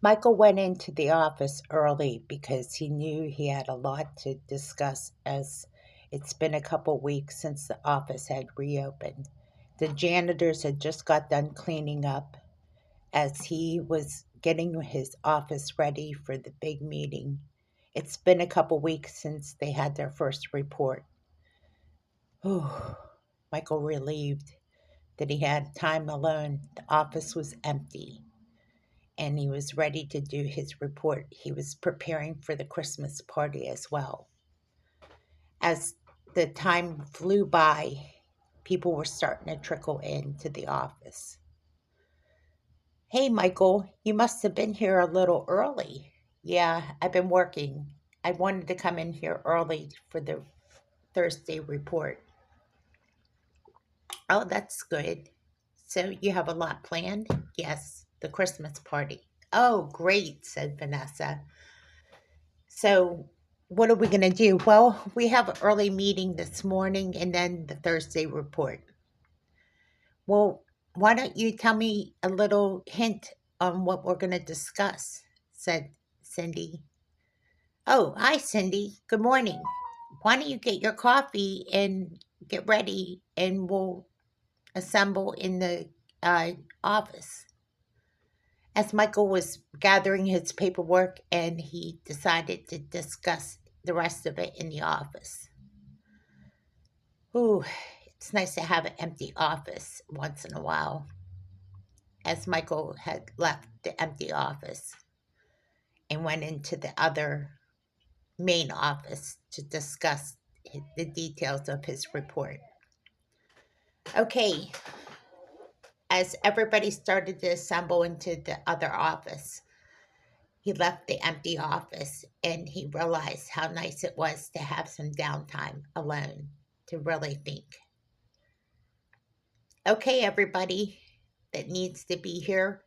Michael went into the office early because he knew he had a lot to discuss as it's been a couple weeks since the office had reopened. The janitors had just got done cleaning up as he was getting his office ready for the big meeting. It's been a couple weeks since they had their first report. Whew. Michael relieved that he had time alone. The office was empty and he was ready to do his report. He was preparing for the Christmas party as well. As the time flew by, people were starting to trickle into the office. Hey, Michael, you must have been here a little early. Yeah, I've been working. I wanted to come in here early for the Thursday report. Oh, that's good. So you have a lot planned? Yes, the Christmas party. Oh, great, said Vanessa. So, what are we going to do? Well, we have an early meeting this morning and then the Thursday report. Well, why don't you tell me a little hint on what we're going to discuss? Said Cindy. Oh, hi, Cindy. Good morning. Why don't you get your coffee and get ready and we'll assemble in the uh, office? As Michael was gathering his paperwork and he decided to discuss the rest of it in the office. Ooh, it's nice to have an empty office once in a while. As Michael had left the empty office and went into the other main office to discuss the details of his report. Okay, as everybody started to assemble into the other office, he left the empty office and he realized how nice it was to have some downtime alone to really think. Okay, everybody that needs to be here.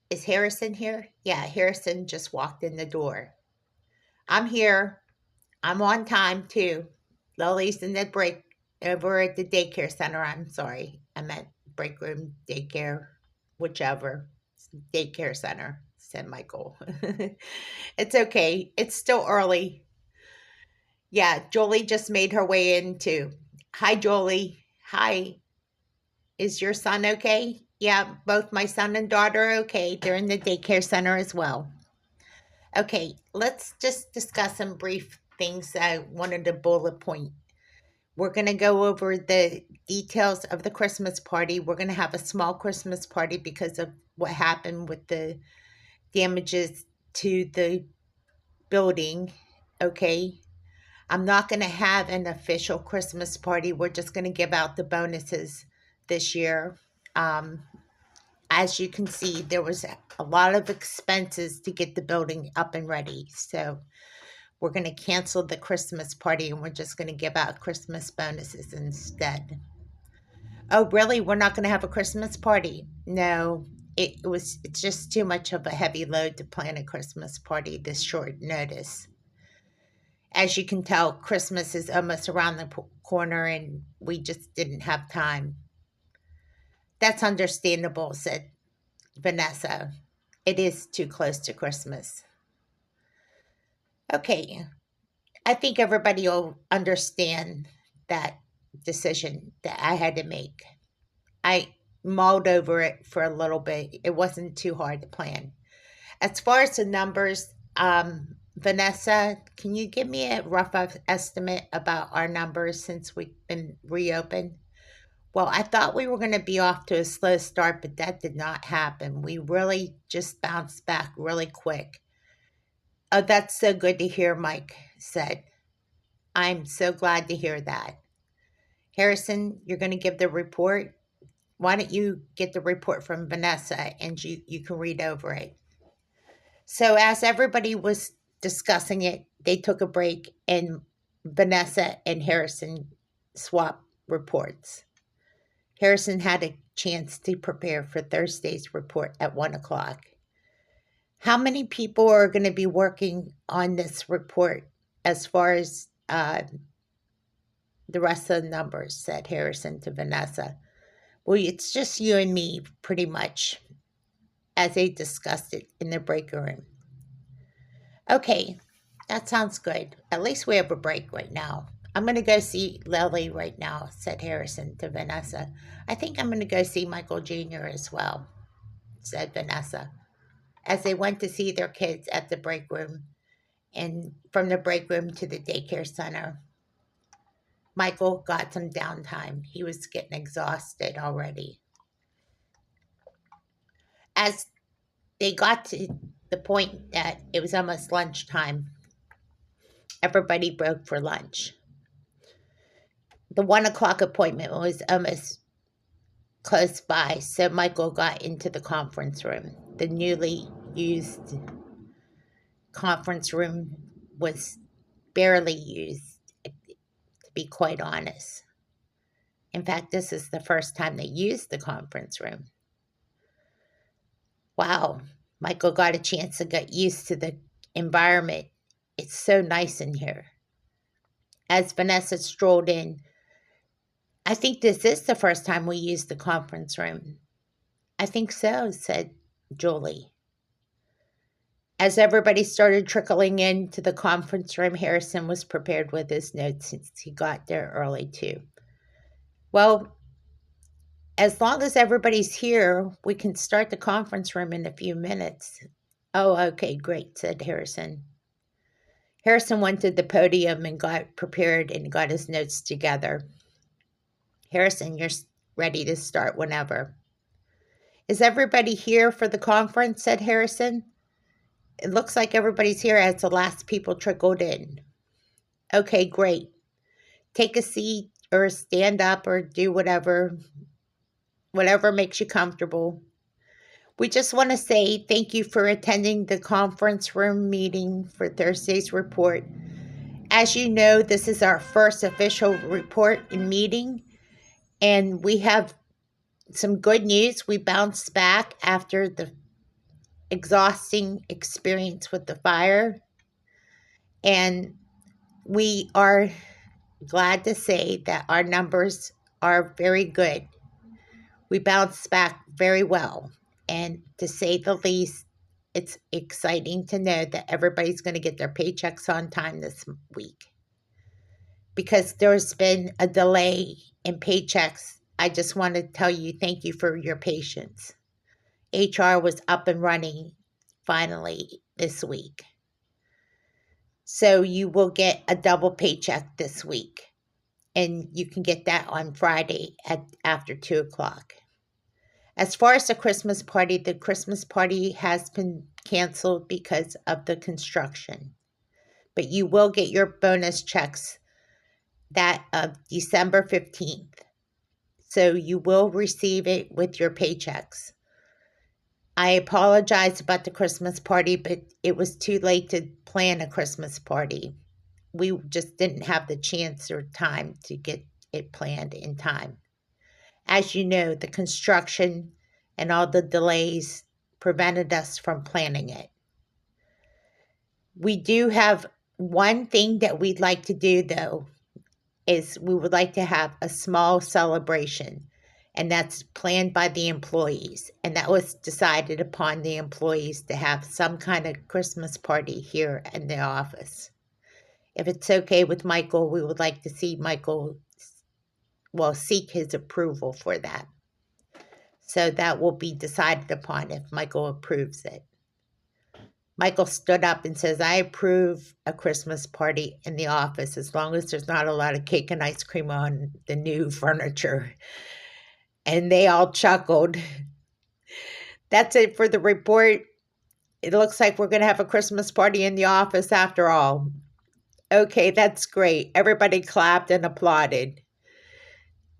Is Harrison here? Yeah, Harrison just walked in the door. I'm here. I'm on time too. Lily's in the break over at the daycare center. I'm sorry. I meant break room, daycare, whichever. Daycare center, said Michael. It's okay. It's still early. Yeah, Jolie just made her way in too. Hi, Jolie. Hi. Is your son okay? Yeah, both my son and daughter are okay. They're in the daycare center as well. Okay, let's just discuss some brief things I wanted to bullet point. We're going to go over the details of the Christmas party. We're going to have a small Christmas party because of what happened with the damages to the building. Okay, I'm not going to have an official Christmas party. We're just going to give out the bonuses this year. Um, as you can see, there was a lot of expenses to get the building up and ready. So we're going to cancel the Christmas party and we're just going to give out Christmas bonuses instead. Oh, really? We're not going to have a Christmas party? No, it's just too much of a heavy load to plan a Christmas party this short notice. As you can tell, Christmas is almost around the corner and we just didn't have time. That's understandable, said Vanessa. It is too close to Christmas. Okay, I think everybody will understand that decision that I had to make. I mulled over it for a little bit. It wasn't too hard to plan. As far as the numbers, Vanessa, can you give me a rough estimate about our numbers since we've been reopened? Well, I thought we were going to be off to a slow start, but that did not happen. We really just bounced back really quick. Oh, that's so good to hear, Mike said. I'm so glad to hear that. Harrison, you're going to give the report. Why don't you get the report from Vanessa and you can read over it? So, as everybody was discussing it, they took a break and Vanessa and Harrison swapped reports. Harrison had a chance to prepare for Thursday's report at 1 o'clock. How many people are going to be working on this report as far as the rest of the numbers, said Harrison to Vanessa. Well, it's just you and me, pretty much. as they discussed it in the break room. Okay, that sounds good. At least we have a break right now. I'm going to go see Lily right now, said Harrison to Vanessa. I think I'm going to go see Michael Jr. as well, said Vanessa, as they went to see their kids at the break room and from the break room to the daycare center. Michael got some downtime. He was getting exhausted already. As they got to the point that it was almost lunchtime, everybody broke for lunch. The 1 o'clock appointment was almost close by, so Michael got into the conference room. The newly used conference room was barely used, to be quite honest. In fact, this is the first time they used the conference room. Wow, Michael got a chance to get used to the environment. It's so nice in here. As Vanessa strolled in, I think this is the first time we used the conference room. I think so, said Julie. As everybody started trickling into the conference room, Harrison was prepared with his notes since he got there early too. Well, as long as everybody's here, we can start the conference room in a few minutes. Oh, okay, great, said Harrison. Harrison went to the podium and got prepared and got his notes together. Harrison, you're ready to start whenever. Is everybody here for the conference? Said Harrison. It looks like everybody's here as the last people trickled in. Okay, great. Take a seat or stand up or do whatever makes you comfortable. We just want to say thank you for attending the conference room meeting for Thursday's report. As you know, this is our first official report and meeting, and we have some good news. We bounced back after the exhausting experience with the fire, and we are glad to say that our numbers are very good. We bounced back very well, and to say the least, it's exciting to know that everybody's going to get their paychecks on time this week. Because there's been a delay in paychecks, I just want to tell you thank you for your patience. HR was up and running finally this week. So you will get a double paycheck this week, and you can get that on Friday after 2 o'clock. As far as the Christmas party has been canceled because of the construction. But you will get your bonus checks that of December 15th. So you will receive it with your paychecks. I apologize about the Christmas party, but it was too late to plan a Christmas party. We just didn't have the chance or time to get it planned in time. As you know, the construction and all the delays prevented us from planning it. We do have one thing that we'd like to do, though, is we would like to have a small celebration, and that's planned by the employees. And that was decided upon the employees to have some kind of Christmas party here in the office. If it's okay with Michael, we would like to see seek his approval for that. So that will be decided upon if Michael approves it. Michael stood up and says, I approve a Christmas party in the office as long as there's not a lot of cake and ice cream on the new furniture. And they all chuckled. That's it for the report. It looks like we're going to have a Christmas party in the office after all. Okay, that's great. Everybody clapped and applauded.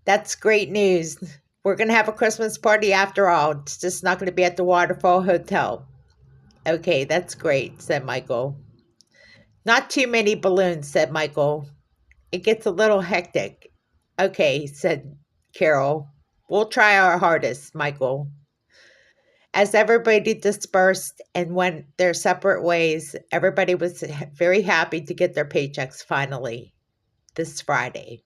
That's great news. We're going to have a Christmas party after all. It's just not going to be at the Waterfall Hotel. Okay, that's great, said Michael. Not too many balloons, said Michael. It gets a little hectic. Okay, said Carol. We'll try our hardest, Michael. As everybody dispersed and went their separate ways, everybody was very happy to get their paychecks finally this Friday.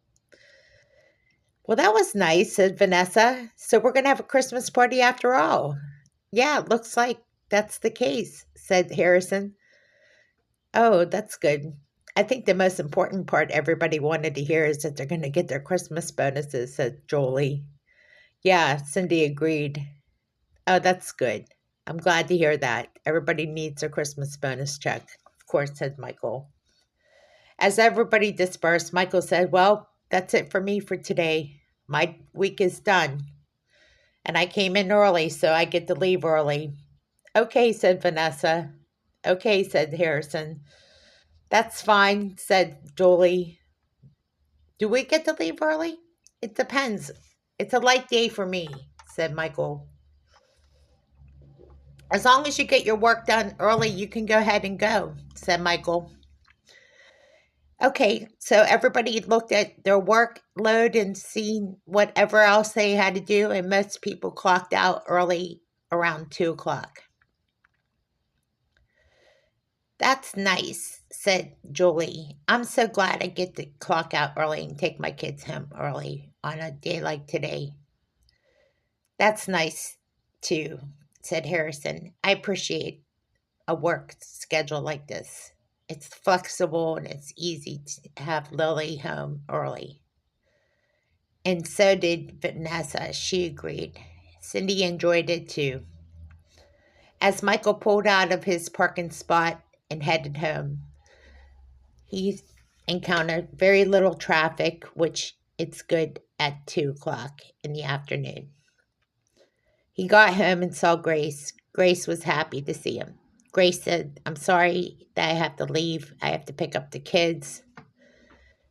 Well, that was nice, said Vanessa. So we're going to have a Christmas party after all. Yeah, it looks like that's the case, said Harrison. Oh, that's good. I think the most important part everybody wanted to hear is that they're going to get their Christmas bonuses, said Jolie. Yeah, Cindy agreed. Oh, that's good. I'm glad to hear that. Everybody needs their Christmas bonus check, of course, said Michael. As everybody dispersed, Michael said, well, that's it for me for today. My week is done. And I came in early, so I get to leave early. Okay, said Vanessa. Okay, said Harrison. That's fine, said Julie. Do we get to leave early? It depends. It's a light day for me, said Michael. As long as you get your work done early, you can go ahead and go, said Michael. Okay, so everybody looked at their workload and seen whatever else they had to do, and most people clocked out early around 2 o'clock. That's nice, said Julie. I'm so glad I get to clock out early and take my kids home early on a day like today. That's nice, too, said Harrison. I appreciate a work schedule like this. It's flexible and it's easy to have Lily home early. And so did Vanessa. She agreed. Cindy enjoyed it too. As Michael pulled out of his parking spot and headed home, he encountered very little traffic, which it's good at 2 o'clock in the afternoon. He got home and saw Grace. Grace was happy to see him. Grace said, I'm sorry that I have to leave. I have to pick up the kids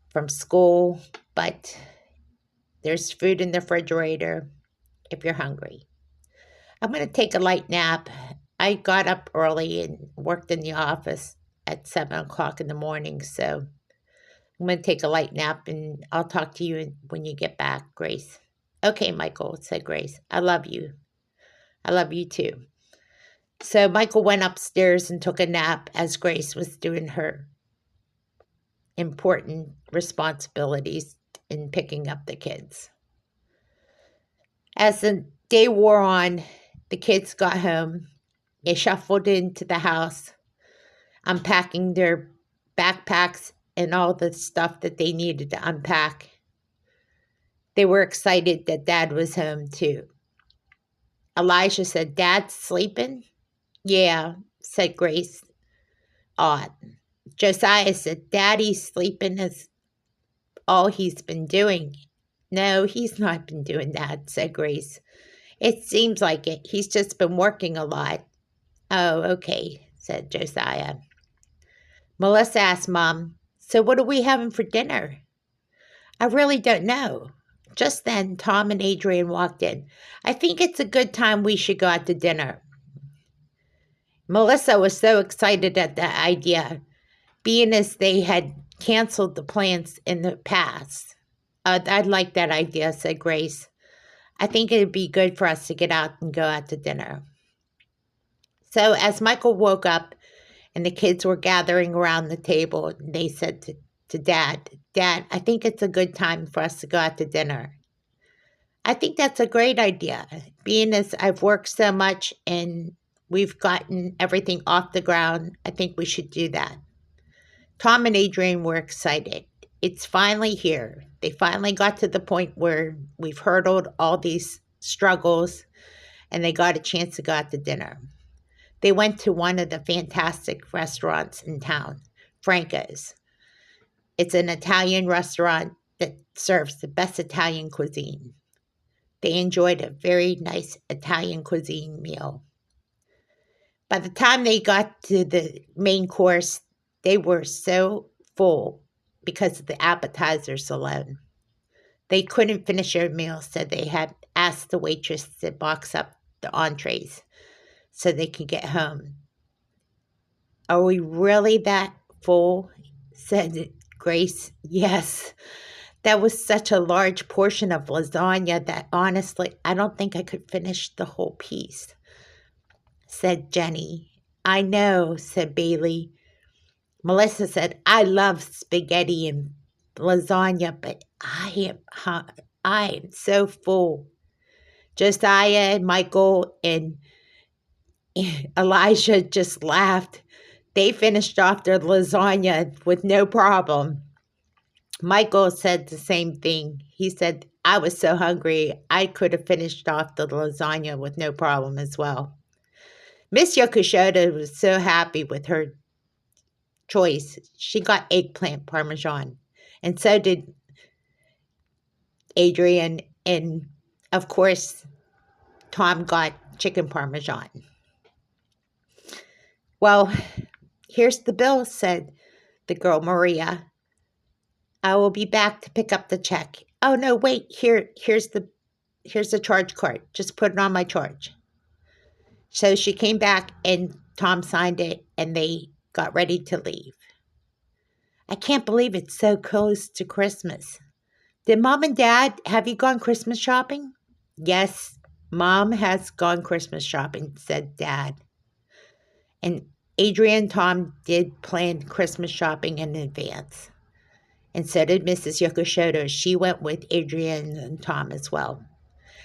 from school, but there's food in the refrigerator if you're hungry. I'm going to take a light nap. I got up early and worked in the office at 7 o'clock in the morning, so I'm going to take a light nap and I'll talk to you when you get back, Grace. Okay, Michael, said Grace. I love you. I love you too. So Michael went upstairs and took a nap as Grace was doing her important responsibilities in picking up the kids. As the day wore on, the kids got home. They shuffled into the house, unpacking their backpacks and all the stuff that they needed to unpack. They were excited that Dad was home too. Elijah said, Dad's sleeping? Yeah, said Grace. Odd. Josiah said, Daddy's sleeping is all he's been doing. No, he's not been doing that, said Grace. It seems like it. He's just been working a lot. Oh, okay, said Josiah. Melissa asked Mom, so what are we having for dinner? I really don't know. Just then, Tom and Adrian walked in. I think it's a good time we should go out to dinner. Melissa was so excited at the idea, being as they had canceled the plans in the past. I'd like that idea, said Grace. I think it'd be good for us to get out and go out to dinner. So as Michael woke up and the kids were gathering around the table, they said to Dad, Dad, I think it's a good time for us to go out to dinner. I think that's a great idea. Being as I've worked so much and we've gotten everything off the ground, I think we should do that. Tom and Adrian were excited. It's finally here. They finally got to the point where we've hurdled all these struggles and they got a chance to go out to dinner. They went to one of the fantastic restaurants in town, Franco's. It's an Italian restaurant that serves the best Italian cuisine. They enjoyed a very nice Italian cuisine meal. By the time they got to the main course, they were so full because of the appetizers alone. They couldn't finish their meal, so they had asked the waitress to box up the entrees so they could get home. Are we really that full? Said Grace. Yes. That was such a large portion of lasagna that honestly, I don't think I could finish the whole piece, said Jeni. I know, said Bailey. Melissa said, I love spaghetti and lasagna, but I am so full. Josiah and Michael and Elijah just laughed. They finished off their lasagna with no problem. Michael said the same thing. He said, I was so hungry, I could have finished off the lasagna with no problem as well. Miss Yokoshoto was so happy with her choice. She got eggplant parmesan, and so did Adrian, and of course, Tom got chicken parmesan. Well, here's the bill, said the girl Maria. I will be back to pick up the check. Oh no, wait, here's the charge card. Just put it on my charge. So she came back and Tom signed it and they got ready to leave. I can't believe it's so close to Christmas. Did Mom and Dad, have you gone Christmas shopping? Yes, Mom has gone Christmas shopping, said Dad. And Adrian and Tom did plan Christmas shopping in advance. And so did Mrs. Yokoshoto. She went with Adrian and Tom as well.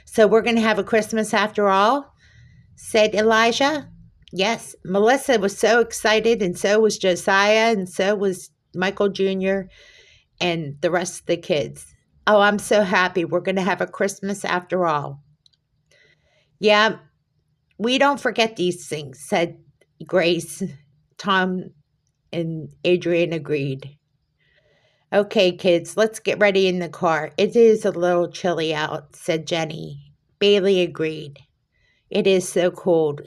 So we're going to have a Christmas after all, said Elijah. Yes, Melissa was so excited, and so was Josiah, and so was Michael Jr., and the rest of the kids. Oh, I'm so happy. We're going to have a Christmas after all. Yeah, we don't forget these things, said Grace. Tom and Adrian agreed. Okay, kids, let's get ready in the car. It is a little chilly out, said Jeni. Bailey agreed. It is so cold.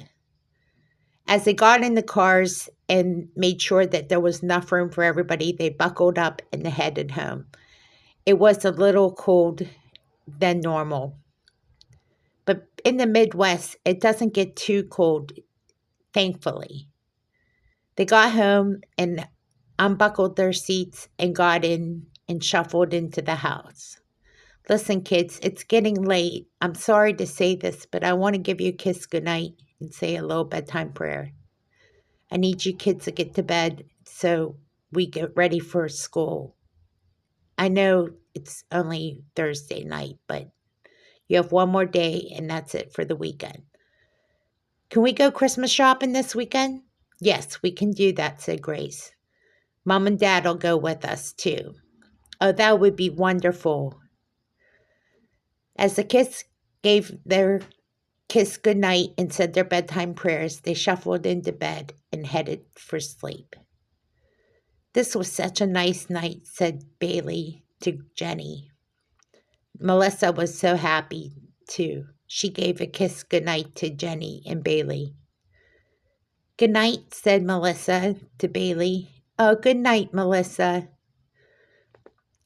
As they got in the cars and made sure that there was enough room for everybody, they buckled up and headed home. It was a little cold than normal. But in the Midwest, it doesn't get too cold, thankfully. They got home and unbuckled their seats and got in and shuffled into the house. Listen, kids, it's getting late. I'm sorry to say this, but I want to give you a kiss goodnight and say a little bedtime prayer. I need you kids to get to bed so we get ready for school. I know it's only Thursday night, but you have one more day and that's it for the weekend. Can we go Christmas shopping this weekend? Yes, we can do that, said Grace. Mom and Dad will go with us too. Oh, that would be wonderful. As the kids gave their kiss goodnight and said their bedtime prayers, they shuffled into bed and headed for sleep. This was such a nice night, said Bailey to Jeni. Melissa was so happy, too. She gave a kiss goodnight to Jeni and Bailey. Good night, said Melissa to Bailey. Oh, good night, Melissa.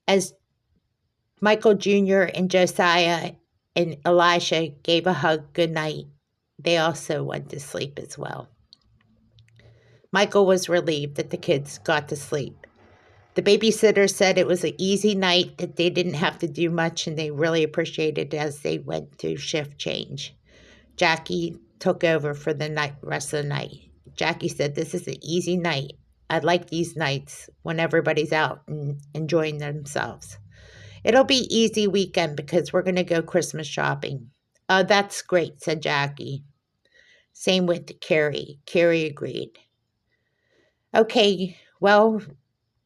As Michael Jr. and Josiah and Elisha gave a hug goodnight, they also went to sleep as well. Michael was relieved that the kids got to sleep. The babysitter said it was an easy night, that they didn't have to do much, and they really appreciated it as they went to shift change. Jackie took over for the rest of the night. Jackie said, this is an easy night. I like these nights when everybody's out and enjoying themselves. It'll be easy weekend because we're going to go Christmas shopping. Oh, that's great, said Jackie. Same with Carrie. Carrie agreed. Okay, well,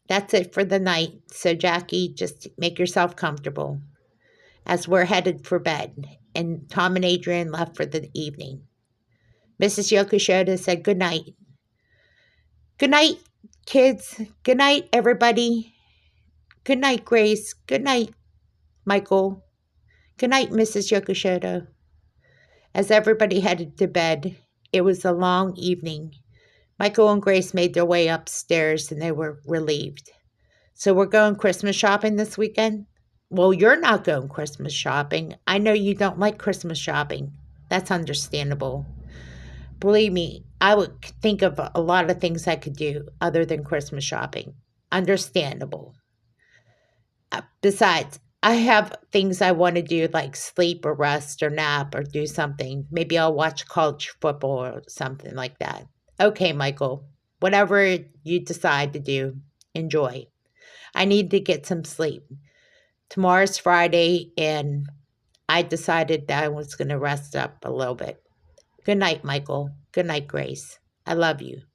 that's it for the night. So, Jackie, just make yourself comfortable as we're headed for bed. And Tom and Adrian left for the evening. Mrs. Yokoshoto said good night. Good night, kids. Good night, everybody. Good night, Grace. Good night, Michael. Good night, Mrs. Yokoshoto. As everybody headed to bed, it was a long evening. Michael and Grace made their way upstairs and they were relieved. So we're going Christmas shopping this weekend? Well, you're not going Christmas shopping. I know you don't like Christmas shopping. That's understandable. Believe me, I would think of a lot of things I could do other than Christmas shopping. Understandable. Besides, I have things I want to do like sleep or rest or nap or do something. Maybe I'll watch college football or something like that. Okay, Michael, whatever you decide to do, enjoy. I need to get some sleep. Tomorrow's Friday, and I decided that I was going to rest up a little bit. Good night, Michael. Good night, Grace. I love you.